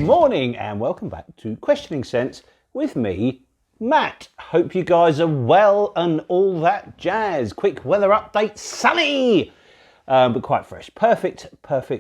morning and welcome back to Questioning Sense with me, Matt. Hope you guys are well and all that jazz. Quick weather update, sunny, but quite fresh. Perfect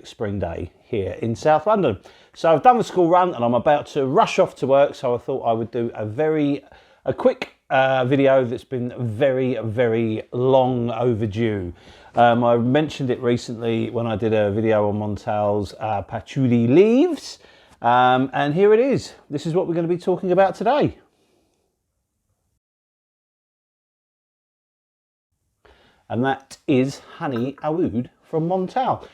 spring day here in South London. So I've done the school run and I'm about to rush off to work, so I thought I would do a quick video that's been very long overdue. I mentioned it recently when I did a video on Montale's patchouli leaves, and here it is. This is what we're going to be talking about today. And that is Honey Aoud from Montale.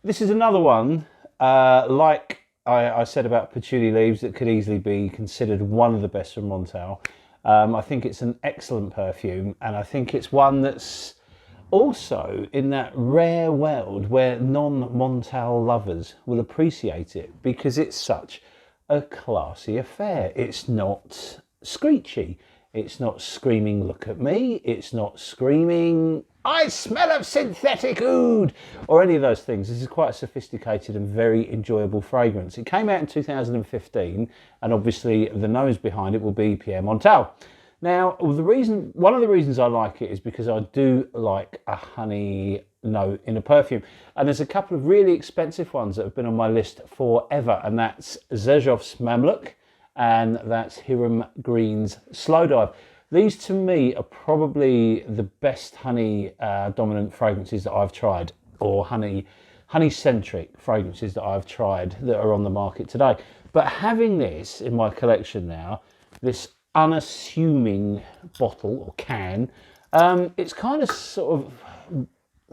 This is another one, like I said about patchouli leaves, that could easily be considered one of the best from Montale. I think it's an excellent perfume, and I think it's one that's also in that rare world where non-Montale lovers will appreciate it because it's such a classy affair. It's not screechy. It's not screaming, look at me. It's not screaming, I smell of synthetic oud, or any of those things. This is quite a sophisticated and very enjoyable fragrance. It came out in 2015, and obviously the nose behind it will be Pierre Montale. Now, one of the reasons I like it is because I do like a honey note in a perfume. And there's a couple of really expensive ones that have been on my list forever, and that's Zejov's Mamluk and that's Hiram Green's Slow Dive. These to me are probably the best honey dominant fragrances that I've tried, or honey-centric fragrances that I've tried that are on the market today. But having this in my collection now, this unassuming bottle or can, it's kind of sort of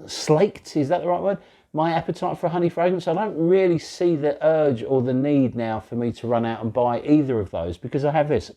slaked, is that the right word, my appetite for a honey fragrance. I don't really see the urge or the need now for me to run out and buy either of those, because I have this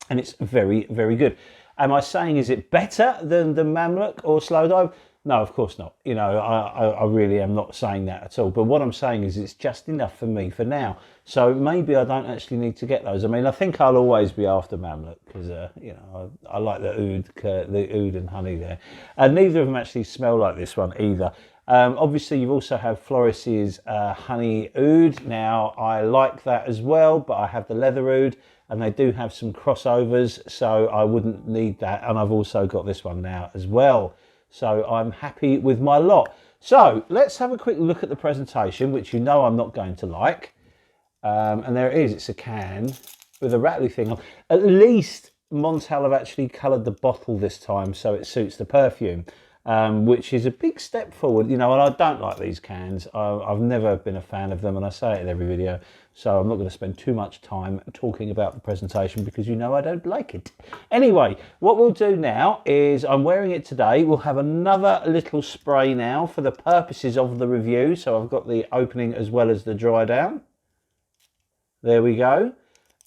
and it's very good. Am I saying is it better than the Mamluk or Slow Dive? No, of course not. You know, I really am not saying that at all. But what I'm saying is it's just enough for me for now. So maybe I don't actually need to get those. I mean, I think I'll always be after Mamluk because, you know, I like the oud and honey there. And neither of them actually smell like this one either. Obviously, you also have Floris's Honey Aoud. Now, I like that as well, but I have the Leather Oud, and they do have some crossovers, so I wouldn't need that. And I've also got this one now as well. So I'm happy with my lot. So let's have a quick look at the presentation, which you know I'm not going to like. And there it is. It's a can with a rattly thing on. At least Montale have actually coloured the bottle this time so it suits the perfume, which is a big step forward. You know, and I don't like these cans. I've never been a fan of them, and I say it in every video. So I'm not going to spend too much time talking about the presentation because you know I don't like it. Anyway, what we'll do now is I'm wearing it today. We'll have another little spray now for the purposes of the review. So I've got the opening as well as the dry down. There we go.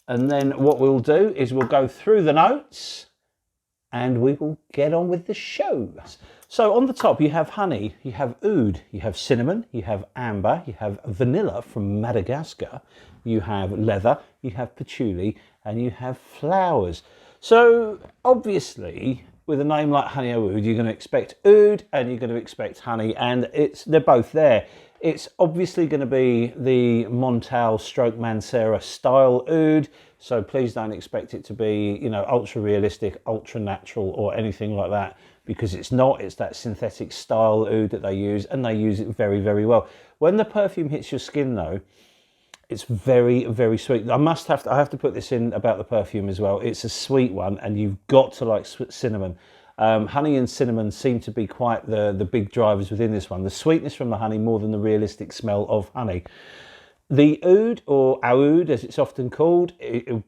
And then what we'll do is we'll go through the notes and we will get on with the show. So on the top you have honey, you have oud, you have cinnamon, you have amber, you have vanilla from Madagascar, you have leather, you have patchouli, and you have flowers. So obviously with a name like Honey Aoud, you're going to expect oud and you're going to expect honey, and they're both there. It's obviously going to be the Montale stroke Mancera style oud, so please don't expect it to be, you know, ultra realistic, ultra natural or anything like that, because it's not. It's that synthetic style oud that they use, and they use it very well. When the perfume hits your skin though, it's very sweet. I have to put this in about the perfume as well. It's a sweet one, and you've got to like cinnamon. Honey and cinnamon seem to be quite the big drivers within this one. The sweetness from the honey more than the realistic smell of honey. The oud, or Aoud as it's often called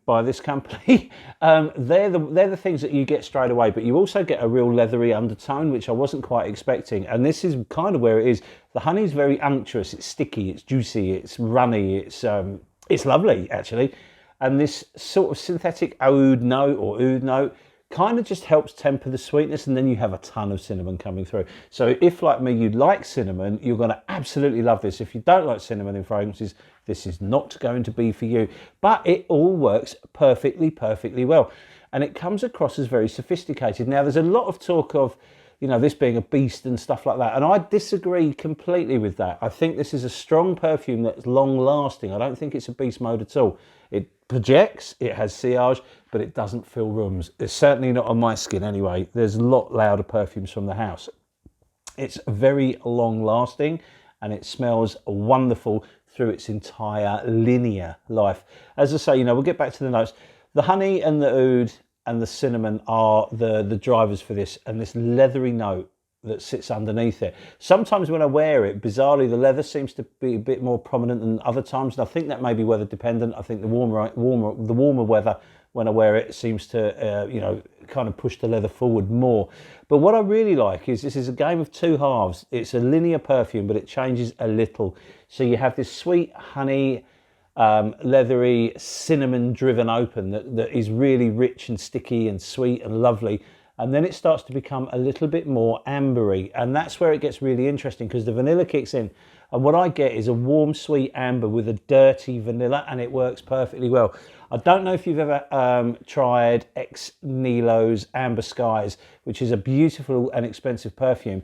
by this company, they're the things that you get straight away, but you also get a real leathery undertone, which I wasn't quite expecting. And this is kind of where it is. The honey is very unctuous, it's sticky, it's juicy, it's runny, it's lovely actually. And this sort of synthetic Aoud note or oud note kind of just helps temper the sweetness, and then you have a ton of cinnamon coming through. So if, like me, you like cinnamon, you're going to absolutely love this. If you don't like cinnamon in fragrances, this is not going to be for you. But it all works perfectly well. And it comes across as very sophisticated. Now, there's a lot of talk of you know, this being a beast and stuff like that. And I disagree completely with that. I think this is a strong perfume that's long lasting. I don't think it's a beast mode at all. It projects, it has sillage, but it doesn't fill rooms. It's certainly not on my skin anyway. There's a lot louder perfumes from the house. It's very long lasting and it smells wonderful through its entire linear life. As I say, you know, we'll get back to the notes. The honey and the oud and the cinnamon are the drivers for this, and this leathery note that sits underneath it. Sometimes when I wear it, bizarrely, the leather seems to be a bit more prominent than other times, and I think that may be weather dependent. I think the warmer weather when I wear it seems to, you know, kind of push the leather forward more. But what I really like is this is a game of two halves. It's a linear perfume, but it changes a little. So you have this sweet honey, leathery, cinnamon-driven open that is really rich and sticky and sweet and lovely. And then it starts to become a little bit more ambery. And that's where it gets really interesting because the vanilla kicks in. And what I get is a warm, sweet amber with a dirty vanilla, and it works perfectly well. I don't know if you've ever tried Ex Nilo's Amber Skies, which is a beautiful and expensive perfume,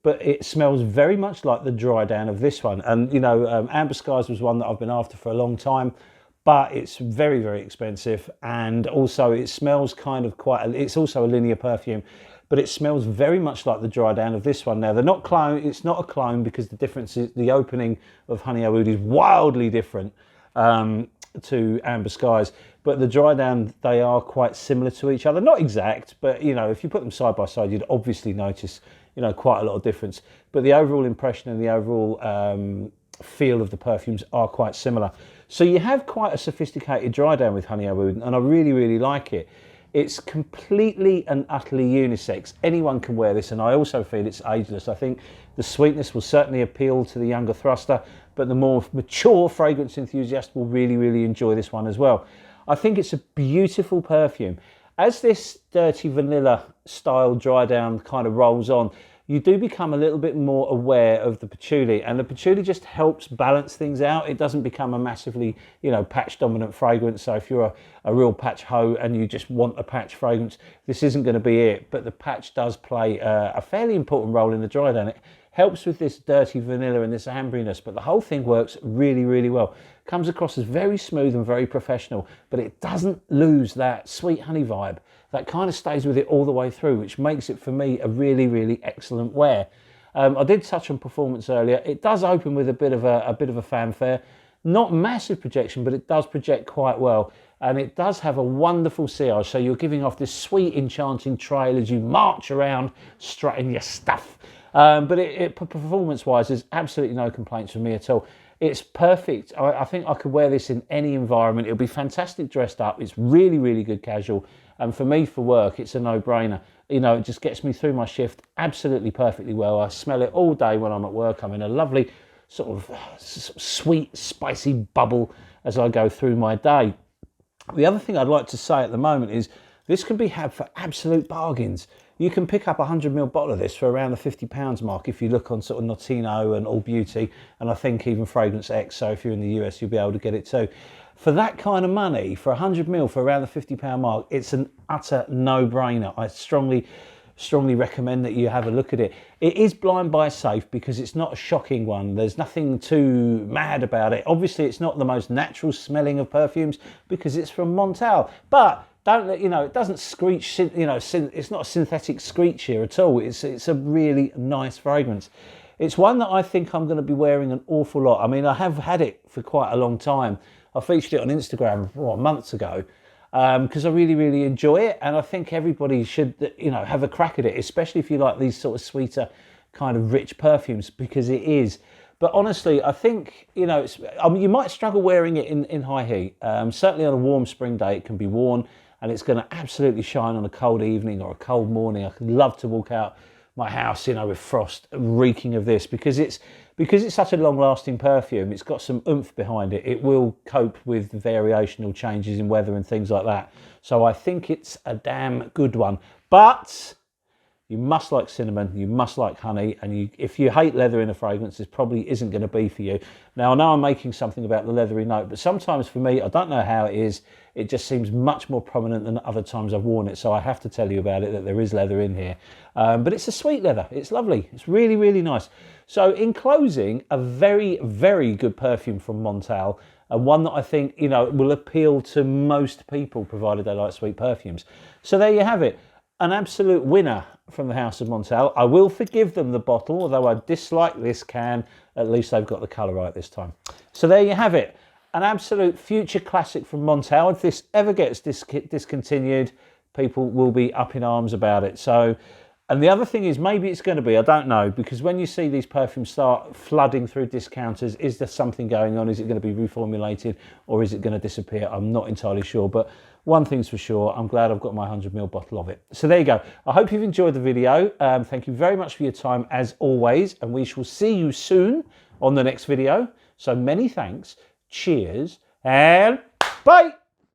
but it smells very much like the dry down of this one. And, you know, Amber Skies was one that I've been after for a long time, but it's very, very expensive. And also it smells kind of it's also a linear perfume, but it smells very much like the dry down of this one. Now, they're not clone, it's not a clone because the difference is the opening of Honey Aoud is wildly different to Amber Skies, but the dry down, they are quite similar to each other. Not exact, but, you know, if you put them side by side, you'd obviously notice, you know, quite a lot of difference. But the overall impression and the overall feel of the perfumes are quite similar. So you have quite a sophisticated dry down with Honey Aoud, and I really, really like it. It's completely and utterly unisex. Anyone can wear this, and I also feel it's ageless. I think the sweetness will certainly appeal to the younger thruster, but the more mature fragrance enthusiast will really, really enjoy this one as well. I think it's a beautiful perfume. As this dirty vanilla style dry down kind of rolls on, you do become a little bit more aware of the patchouli, and the patchouli just helps balance things out. It doesn't become a massively, you know, patch dominant fragrance. So if you're a real patch hoe and you just want a patch fragrance, this isn't going to be it. But the patch does play a fairly important role in the dry down. It helps with this dirty vanilla and this amberiness, but the whole thing works really, really well. Comes across as very smooth and very professional, but it doesn't lose that sweet honey vibe. That kind of stays with it all the way through, which makes it for me a really, really excellent wear. I did touch on performance earlier. It does open with a bit of a fanfare, not massive projection, but it does project quite well, and it does have a wonderful sillage. So you're giving off this sweet, enchanting trail as you march around, strutting your stuff. But performance-wise, there's absolutely no complaints from me at all. It's perfect. I think I could wear this in any environment. It'll be fantastic dressed up. It's really, really good casual. And for me, for work, it's a no-brainer. You know, it just gets me through my shift absolutely perfectly well. I smell it all day when I'm at work. I'm in a lovely sort of sweet, spicy bubble as I go through my day. The other thing I'd like to say at the moment is this can be had for absolute bargains. You can pick up a 100ml bottle of this for around the £50 mark if you look on sort of Notino and All Beauty, and I think even Fragrance X, so if you're in the US, you'll be able to get it too. For that kind of money, for 100ml for around the £50 mark, it's an utter no-brainer. I strongly recommend that you have a look at it. It is blind buy safe because it's not a shocking one. There's nothing too mad about it. Obviously, it's not the most natural smelling of perfumes because it's from Montale, but don't let you know, it doesn't screech, you know, it's not a synthetic screech here at all. It's a really nice fragrance. It's one that I think I'm going to be wearing an awful lot. I mean, I have had it for quite a long time. I featured it on Instagram months ago because I really, really enjoy it. And I think everybody should, you know, have a crack at it, especially if you like these sort of sweeter kind of rich perfumes, because it is. But honestly, I think, you know, you might struggle wearing it in high heat. Certainly on a warm spring day, it can be worn. And it's going to absolutely shine on a cold evening or a cold morning. I could love to walk out my house, you know, with frost reeking of this because it's such a long-lasting perfume. It's got some oomph behind it. It will cope with variational changes in weather and things like that. So I think it's a damn good one. But You must like cinnamon, you must like honey, and if you hate leather in a fragrance, this probably isn't going to be for you. Now, I know I'm making something about the leathery note, but sometimes for me, I don't know how it is, it just seems much more prominent than other times I've worn it, so I have to tell you about it, that there is leather in here. But it's a sweet leather, it's lovely, it's really, really nice. So in closing, a very, very good perfume from Montale, and one that I think, you know, will appeal to most people, provided they like sweet perfumes. So there you have it. An absolute winner from the House of Montale. I will forgive them the bottle, although I dislike this can. At least they've got the colour right this time. So there you have it. An absolute future classic from Montale. If this ever gets discontinued, people will be up in arms about it. So, and the other thing is, maybe it's going to be, I don't know, because when you see these perfumes start flooding through discounters, is there something going on? Is it going to be reformulated, or is it going to disappear? I'm not entirely sure, but one thing's for sure, I'm glad I've got my 100ml bottle of it. So there you go. I hope you've enjoyed the video. Thank you very much for your time as always, and we shall see you soon on the next video. So many thanks, cheers, and bye.